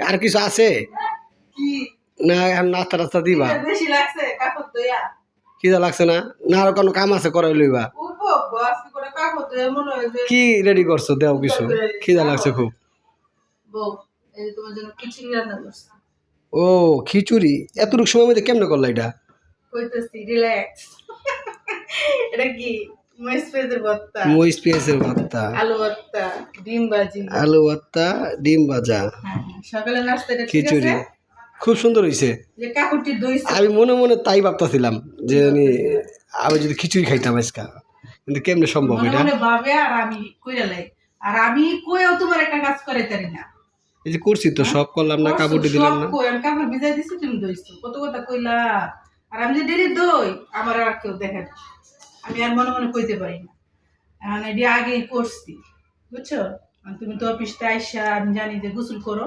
আর কিছু আছে কি না? নাস্তা টাস্তা দিবা? বেশি লাগছে কাপড় দইয়া খিদা লাগছে না? না আরো কোনো কাম আছে করাই লইবা? উঠবো বাস করে কাপড় দইয়া মনে হয় যে কি রেডি করছো? দেও কিছু, খিদা লাগছে খুব। বউ এই যে তোমার জন্য খিচুড়ি রান্না করছি। ও খিচুড়ি এতটুকু সময় মধ্যে কেমনে করলা এটা? কইতেছি রিল্যাক্স। এটা কি মরিচ পেঁয়াজের ভর্তা, মরিচ পেঁয়াজের ভর্তা, আলু ভর্তা, ডিম ভাজি, আলু ভর্তা, ডিম ভাজা, সকালে নাস্তা। এটা ঠিক আছে, খিচুড়ি খুব সুন্দর হয়েছে। যে কাপড়টি দইছে আমি মনে মনে তাই ভাবতেছিলাম যে আমি যদি খিচুড়ি খাইতাম আজকা, কিন্তু কেমনে সম্ভব মনে এটা? মনে ভাবে আর আমি কইরা লাই, আর আমি কইও তোমার একটা কাজ করাইতারি না। এই যে করছি তো, সব করলাম না, কাপড়টি দিলাম না। কই আমি কাপড় ভিজাই দিছি, তুমি দইছো, কত কথা কইলা। আর আমি যে ডেরি দই আমার আর কেউ দেখে না, আমি আর মনে মনে কইতে পারি না। এখন এটি আগেই করছি, বুঝছো। আর তুমি তো অফিসটা আইসা আমি জানি যে গোসল করো,